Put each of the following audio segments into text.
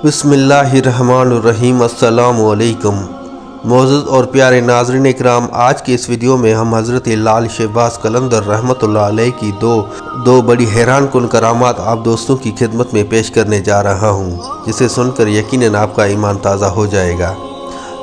बिस्मिल्लाहिर्रहमानिर्रहीम। अस्सलाम वालेकुम। मोअज़्ज़ज़ और प्यारे नाज़रीन इकराम, आज के इस वीडियो में हम हज़रत लाल शहबाज़ कलंदर रहमतुल्लाह अलैह की दो बड़ी हैरान कुन करामात आप दोस्तों की खिदमत में पेश करने जा रहा हूँ, जिसे सुनकर यकीनन आपका ईमान ताज़ा हो जाएगा।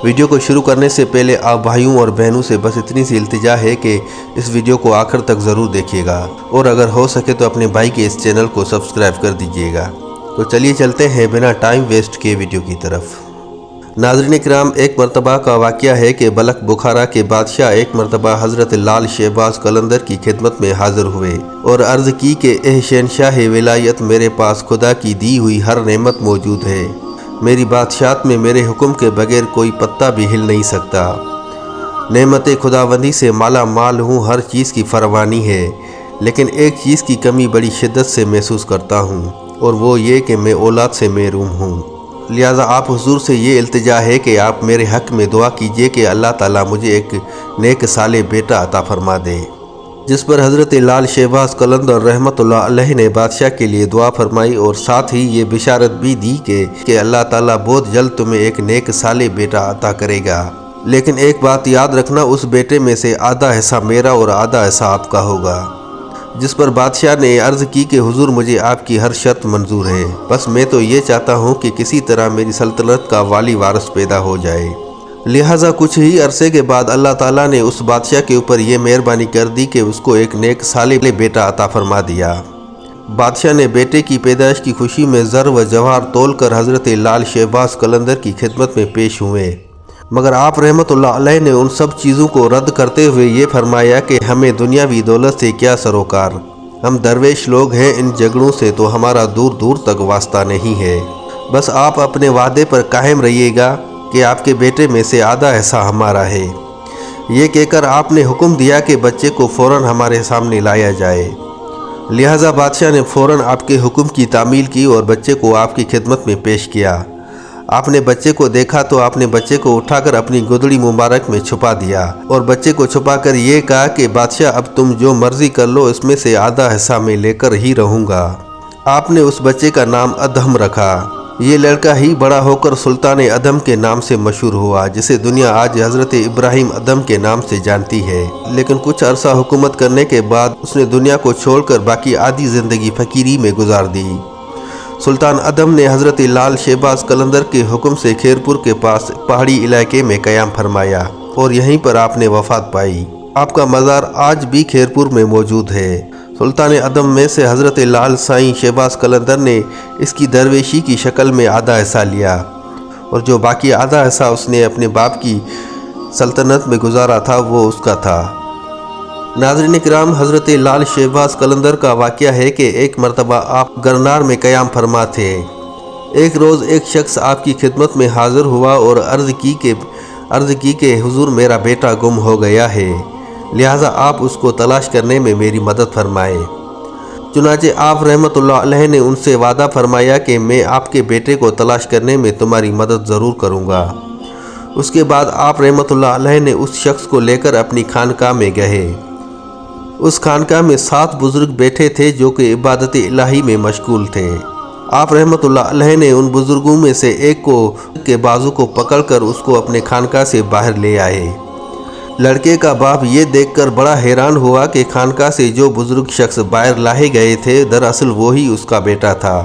वीडियो को शुरू करने से पहले आप भाइयों और बहनों से बस इतनी सी इल्तिजा है कि इस वीडियो को आखिर तक ज़रूर देखिएगा और अगर हो सके तो अपने भाई के इस चैनल को सब्सक्राइब कर दीजिएगा। तो चलिए चलते हैं बिना टाइम वेस्ट किए वीडियो की तरफ। नाज़रीन इकराम, एक मरतबा का वाक़या है कि बलख बुखारा के बादशाह एक मरतबा हज़रत लाल शहबाज़ कलंदर की खिदमत में हाज़िर हुए और अर्ज़ की कि एह शहंशाह विलायत, मेरे पास खुदा की दी हुई हर नेमत मौजूद है। मेरी बादशाहत में मेरे हुक्म के बगैर कोई पत्ता भी हिल नहीं सकता। नेमत खुदावंदी से माला माल हूँ, हर चीज़ की फरवानी है, लेकिन एक चीज़ की कमी बड़ी शिद्दत से महसूस करता हूँ और वो ये कि मैं औलाद से महरूम हूँ। लिहाजा आप हुजूर से ये इल्तिजा है कि आप मेरे हक़ में दुआ कीजिए कि अल्लाह ताला मुझे एक नेक साले बेटा अता फरमा दे। जिस पर हज़रत लाल शहबाज़ कलंदर रहमतुल्लाह अलैह ने बादशाह के लिए दुआ फरमाई और साथ ही ये बिशारत भी दी कि अल्लाह ताला बहुत जल्द तुम्हें एक नेक साले बेटा अता करेगा। लेकिन एक बात याद रखना, उस बेटे में से आधा हिस्सा मेरा और आधा हिस्सा आपका होगा। जिस पर बादशाह ने अर्ज़ की कि हुजूर, मुझे आपकी हर शर्त मंजूर है, बस मैं तो ये चाहता हूँ कि किसी तरह मेरी सल्तनत का वाली वारिस पैदा हो जाए। लिहाजा कुछ ही अरसे के बाद अल्लाह ताला ने उस बादशाह के ऊपर ये मेहरबानी कर दी कि उसको एक नेक साले बेटा अता फरमा दिया। बादशाह ने बेटे की पैदाइश की खुशी में ज़र व जवाहर तोल कर हज़रत लाल शहबाज़ कलंदर की खिदमत में पेश हुए, मगर आप रहमतुल्लाह अलैह ने उन सब चीज़ों को रद्द करते हुए ये फरमाया कि हमें दुनियावी दौलत से क्या सरोकार, हम दरवेश लोग हैं, इन झगड़ों से तो हमारा दूर दूर तक वास्ता नहीं है। बस आप अपने वादे पर कायम रहिएगा कि आपके बेटे में से आधा हिस्सा हमारा है। ये कहकर आपने हुक्म दिया कि बच्चे को फ़ौरन हमारे सामने लाया जाए। लिहाजा बादशाह ने फ़ौरन आपके हुक्म की तामील की और बच्चे को आपकी खिदमत में पेश किया। आपने बच्चे को देखा तो आपने बच्चे को उठाकर अपनी गोदड़ी मुबारक में छुपा दिया और बच्चे को छुपाकर ये कहा कि बादशाह, अब तुम जो मर्ज़ी कर लो, इसमें से आधा हिस्सा मैं लेकर ही रहूँगा। आपने उस बच्चे का नाम अदहम रखा। ये लड़का ही बड़ा होकर सुल्तान अदम के नाम से मशहूर हुआ, जिसे दुनिया आज हज़रत इब्राहिम अदम के नाम से जानती है। लेकिन कुछ अरसा हुकूमत करने के बाद उसने दुनिया को छोड़कर बाकी आधी ज़िंदगी फ़कीरी में गुजार दी। सुल्तान अदम ने हज़रत लाल शहबाज़ कलंदर के हुक्म से खैरपुर के पास पहाड़ी इलाके में क़याम फरमाया और यहीं पर आपने वफ़ात पाई। आपका मज़ार आज भी खैरपुर में मौजूद है। सुल्तान अदम में से हज़रत लाल साईं शहबाज़ कलंदर ने इसकी दरवेशी की शक्ल में आधा हिस्सा लिया और जो बाकी आधा हिस्सा उसने अपने बाप की सल्तनत में गुजारा था वो उसका था। नाज़रीन इकराम, हज़रत लाल शहबाज़ कलंदर का वाक़या है कि एक मरतबा आप गरनार में क़याम फरमा थे। एक रोज़ एक शख्स आपकी खिदमत में हाज़िर हुआ और अर्ज़ की कि हुजूर, मेरा बेटा गुम हो गया है, लिहाजा आप उसको तलाश करने में मेरी मदद फरमाएं। चुनाचे आप रहमतुल्लाह अलैह ने उनसे वादा फरमाया कि मैं आपके बेटे को तलाश करने में तुम्हारी मदद ज़रूर करूँगा। उसके बाद आप रहमतुल्लाह अलैह ने उस शख्स को लेकर अपनी खानकाह में गए। उस खानकाह में 7 बुज़ुर्ग बैठे थे जो कि इबादत इलाही में मशगूल थे। आप रहमतुल्लाह अलैह ने उन बुज़ुर्गों में से एक के बाजू को पकड़कर उसको अपने खानकाह से बाहर ले आए। लड़के का बाप ये देखकर बड़ा हैरान हुआ कि खानकाह से जो बुज़ुर्ग शख्स बाहर लाए गए थे, दरअसल वो ही उसका बेटा था।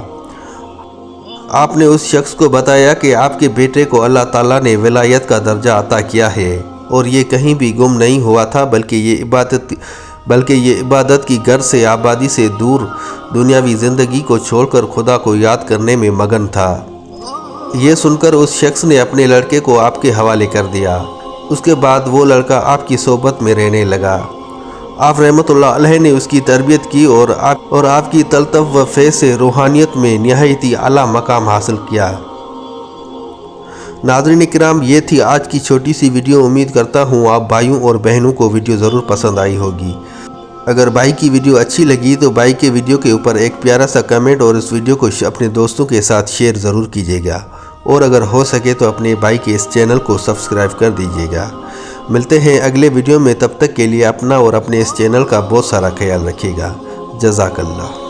आपने उस शख्स को बताया कि आपके बेटे को अल्लाह ताला ने विलायत का दर्जा अता किया है और ये कहीं भी गुम नहीं हुआ था, बल्कि ये इबादत की गर्ज से आबादी से दूर दुनियावी ज़िंदगी को छोड़कर खुदा को याद करने में मगन था। ये सुनकर उस शख्स ने अपने लड़के को आपके हवाले कर दिया। उसके बाद वो लड़का आपकी सोबत में रहने लगा। आप रहमतुल्लाह अलैह ने उसकी तरबियत की और आपकी तलतफ़ व फैज़ से रूहानियत में निहायत ही आला मकाम हासिल किया। नाज़रीन इकराम, ये थी आज की छोटी सी वीडियो। उम्मीद करता हूँ आप भाइयों और बहनों को वीडियो ज़रूर पसंद आई होगी। अगर भाई की वीडियो अच्छी लगी तो भाई के वीडियो के ऊपर एक प्यारा सा कमेंट और इस वीडियो को अपने दोस्तों के साथ शेयर ज़रूर कीजिएगा और अगर हो सके तो अपने भाई के इस चैनल को सब्सक्राइब कर दीजिएगा। मिलते हैं अगले वीडियो में, तब तक के लिए अपना और अपने इस चैनल का बहुत सारा ख्याल रखिएगा। जज़ाकल्लाह।